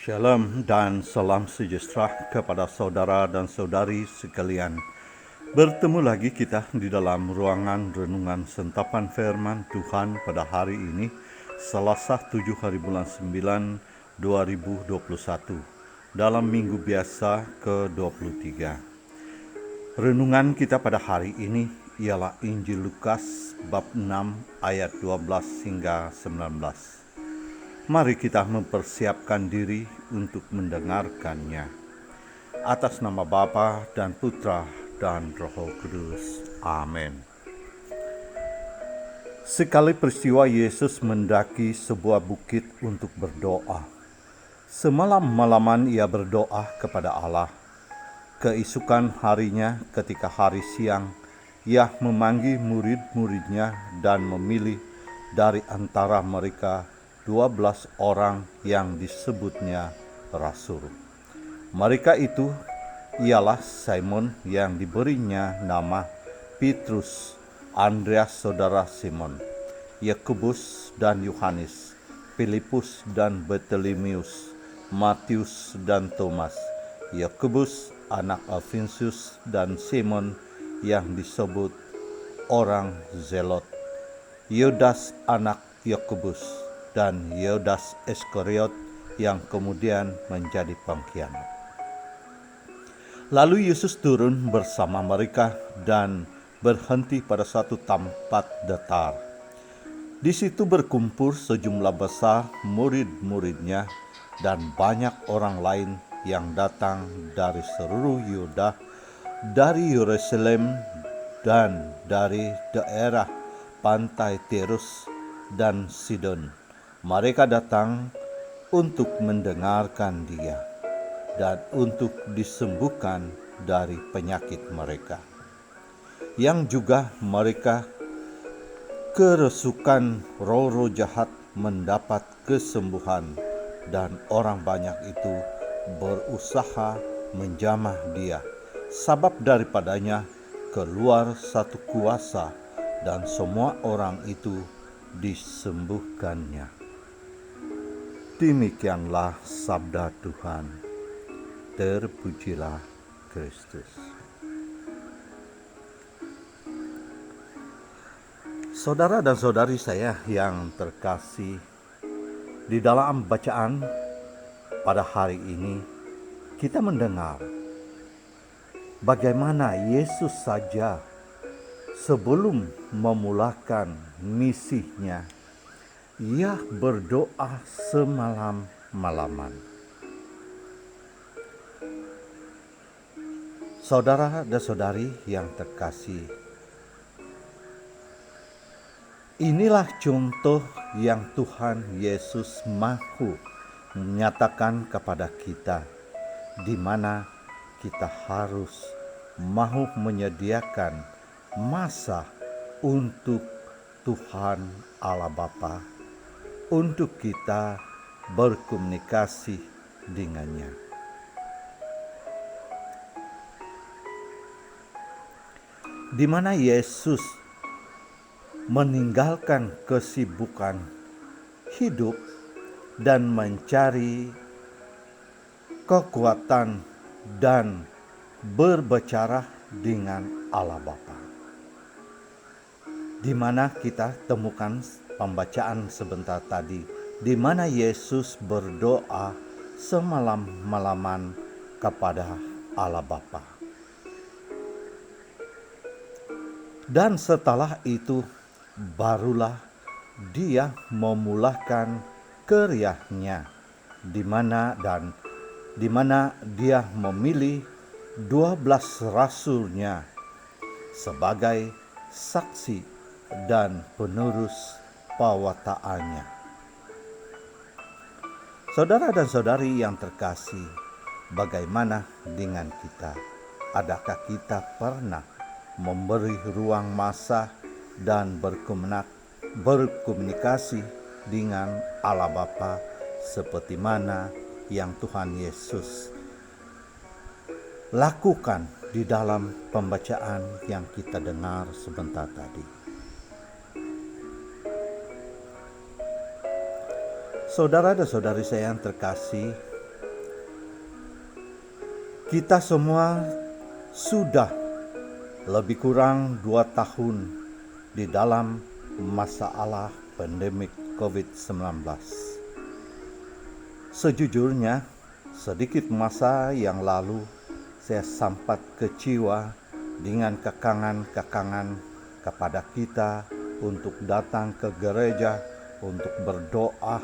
Shalom dan salam sejahtera kepada saudara dan saudari sekalian. Bertemu lagi kita di dalam ruangan renungan sentapan firman Tuhan pada hari ini, Selasa 7 hari bulan 9 2021, dalam minggu biasa ke-23. Renungan kita pada hari ini ialah Injil Lukas bab 6 ayat 12 hingga 19. Mari kita mempersiapkan diri untuk mendengarkannya. Atas nama Bapa dan Putra dan Roh Kudus. Amin. Sekali peristiwa Yesus mendaki sebuah bukit untuk berdoa. Semalam-malaman ia berdoa kepada Allah. Keesokan harinya ketika hari siang, ia memanggil murid-muridnya dan memilih dari antara mereka 12 orang yang disebutnya rasul. Mereka itu ialah Simon yang diberinya nama Petrus, Andreas saudara Simon, Yakobus dan Yohanes, Filipus dan Bartolomeus, Matius dan Thomas, Yakobus anak Alfinsus dan Simon yang disebut orang Zelot, Yudas anak Yakobus, dan Yudas Iskariot yang kemudian menjadi pengkhianat. Lalu Yesus turun bersama mereka dan berhenti pada satu tempat datar. Di situ berkumpul sejumlah besar murid-muridnya dan banyak orang lain yang datang dari seluruh Yuda, dari Yerusalem dan dari daerah pantai Tirus dan Sidon. Mereka datang untuk mendengarkan Dia dan untuk disembuhkan dari penyakit mereka. Yang juga mereka kerasukan roh-roh jahat mendapat kesembuhan, dan orang banyak itu berusaha menjamah Dia, sebab daripadanya keluar satu kuasa, dan semua orang itu disembuhkannya. Demikianlah sabda Tuhan. Terpujilah Kristus. Saudara dan saudari saya yang terkasih, di dalam bacaan pada hari ini kita mendengar bagaimana Yesus saja sebelum memulakan misinya, ia berdoa semalam-malaman. Saudara dan saudari yang terkasih, inilah contoh yang Tuhan Yesus mahu menyatakan kepada kita, di mana kita harus mahu menyediakan masa untuk Tuhan Allah Bapa, untuk kita berkomunikasi dengannya. Di mana Yesus meninggalkan kesibukan hidup dan mencari kekuatan dan berbicara dengan Allah Bapa. Di mana kita temukan pembacaan sebentar tadi, di mana Yesus berdoa semalam-malaman kepada Allah Bapa. Dan setelah itu barulah Dia memulakan karyanya, di mana Dia memilih 12 rasulnya sebagai saksi dan penerus pewataannya. Saudara dan saudari yang terkasih, bagaimana dengan kita? Adakah kita pernah memberi ruang masa dan berkomunikasi dengan Allah Bapa seperti mana yang Tuhan Yesus lakukan di dalam pembacaan yang kita dengar sebentar tadi? Saudara dan saudari saya yang terkasih, Kita semua sudah lebih kurang 2 tahun di dalam masalah pandemik COVID-19. Sejujurnya, sedikit masa yang lalu saya sempat kecewa dengan kekangan-kekangan kepada kita untuk datang ke gereja, untuk berdoa,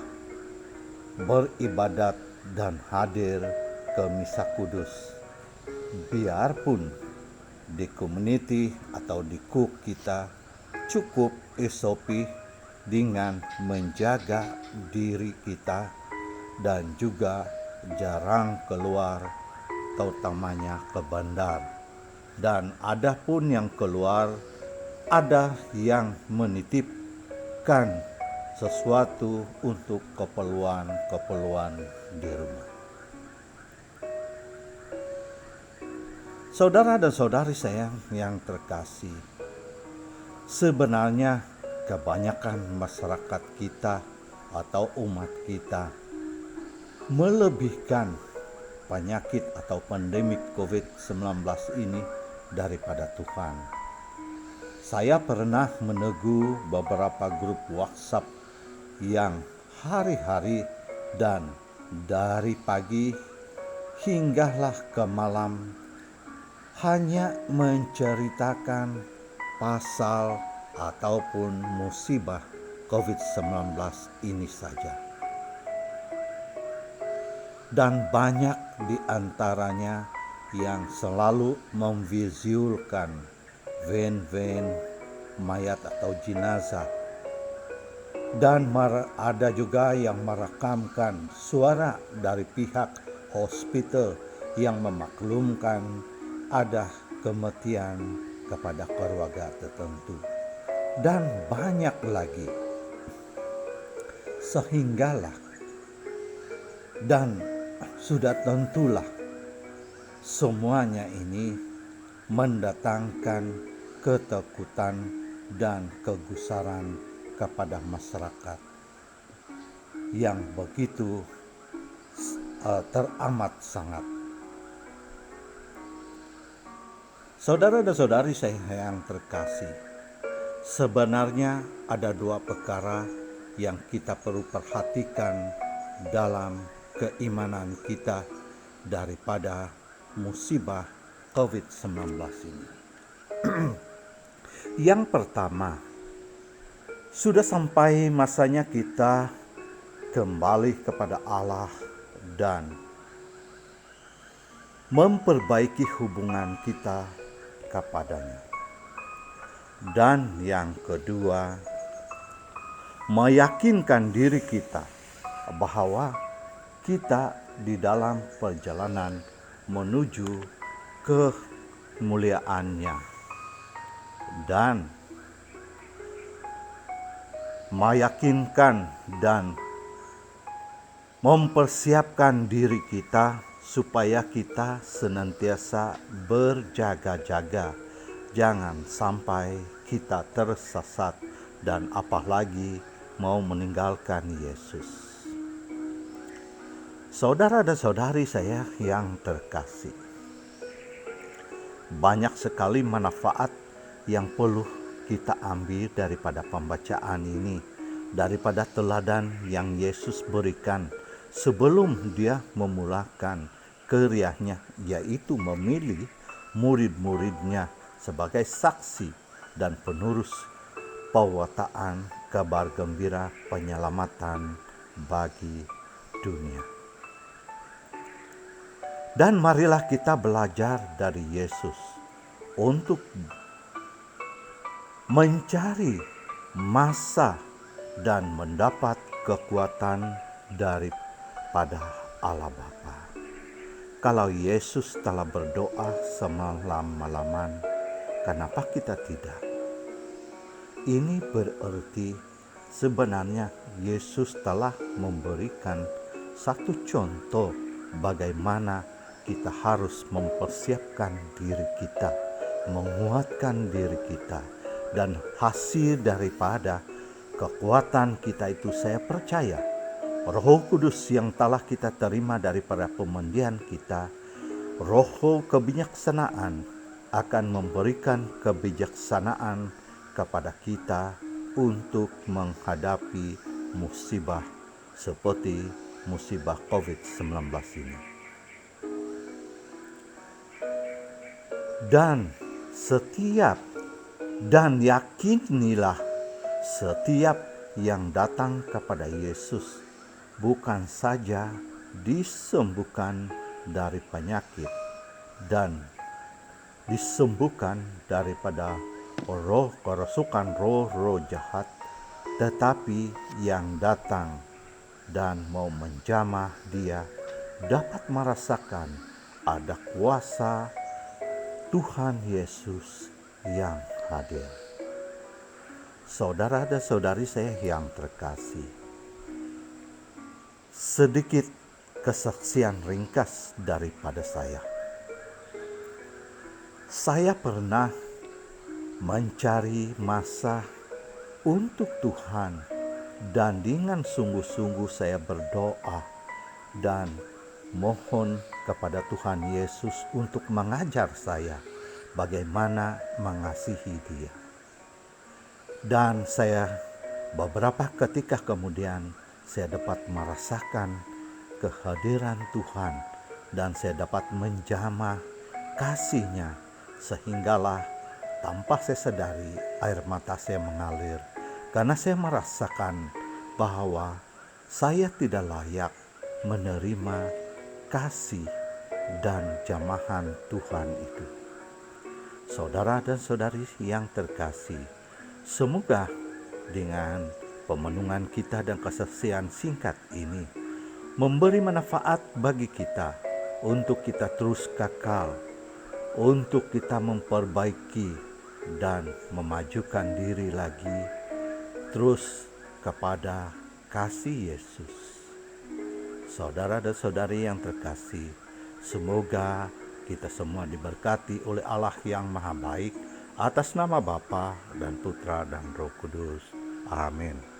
beribadat, dan hadir ke misa kudus. Biarpun di community atau di KUK kita cukup SOP dengan menjaga diri kita dan juga jarang keluar, terutamanya ke bandar. Dan ada pun yang keluar, ada yang menitipkan sesuatu untuk keperluan di rumah. Saudara dan saudari saya yang terkasih, sebenarnya kebanyakan masyarakat kita atau umat kita melebihkan penyakit atau pandemik COVID-19 ini daripada Tuhan. Saya pernah menegur beberapa grup WhatsApp yang hari-hari dan dari pagi hinggalah ke malam hanya menceritakan pasal ataupun musibah COVID-19 ini saja. Dan banyak di antaranya yang selalu memvisualkan ven-ven mayat atau jenazah. Dan ada juga yang merekamkan suara dari pihak hospital yang memaklumkan ada kematian kepada keluarga tertentu. Dan banyak lagi. Sehinggalah dan sudah tentulah semuanya ini mendatangkan ketakutan dan kegusaran kepada masyarakat yang begitu teramat sangat. Saudara dan saudari saya yang terkasih, sebenarnya ada 2 perkara yang kita perlu perhatikan dalam keimanan kita daripada musibah COVID-19 ini. Yang pertama, sudah sampai masanya kita kembali kepada Allah dan memperbaiki hubungan kita kepadanya. Dan yang kedua, meyakinkan diri kita bahwa kita di dalam perjalanan menuju kemuliaannya dan meyakinkan dan mempersiapkan diri kita supaya kita senantiasa berjaga-jaga, jangan sampai kita tersesat dan apalagi mau meninggalkan Yesus. Saudara dan saudari saya yang terkasih, banyak sekali manfaat yang perlu kita ambil daripada pembacaan ini, daripada teladan yang Yesus berikan sebelum dia memulakan karyanya, yaitu memilih murid-muridnya sebagai saksi dan penerus pewartaan kabar gembira penyelamatan bagi dunia. Dan marilah kita belajar dari Yesus untuk mencari masa dan mendapat kekuatan daripada Allah Bapa. Kalau Yesus telah berdoa semalam-malaman, kenapa kita tidak? Ini berarti sebenarnya Yesus telah memberikan satu contoh bagaimana kita harus mempersiapkan diri kita, menguatkan diri kita, dan hasil daripada kekuatan kita itu saya percaya Roh Kudus yang telah kita terima daripada pemandian kita Roh kebijaksanaan akan memberikan kebijaksanaan kepada kita untuk menghadapi musibah seperti musibah COVID-19 ini. Dan yakinilah setiap yang datang kepada Yesus bukan saja disembuhkan dari penyakit dan disembuhkan daripada kerasukan roh-roh jahat, tetapi yang datang dan mau menjamah dia dapat merasakan ada kuasa Tuhan Yesus yang hadir. Saudara dan saudari saya yang terkasih, sedikit kesaksian ringkas daripada saya. Saya pernah mencari masa untuk Tuhan dan dengan sungguh-sungguh saya berdoa dan mohon kepada Tuhan Yesus untuk mengajar saya bagaimana mengasihi Dia. Dan saya beberapa ketika kemudian saya dapat merasakan kehadiran Tuhan dan saya dapat menjamah kasih-Nya, sehinggalah tanpa saya sadari air mata saya mengalir karena saya merasakan bahwa saya tidak layak menerima kasih dan jamahan Tuhan itu. Saudara dan saudari yang terkasih, semoga dengan pemenungan kita dan kesaksian singkat ini memberi manfaat bagi kita untuk kita terus kekal, untuk kita memperbaiki dan memajukan diri lagi terus kepada kasih Yesus. Saudara dan saudari yang terkasih, semoga kita semua diberkati oleh Allah yang Maha Baik, atas nama Bapa dan Putra dan Roh Kudus. Amin.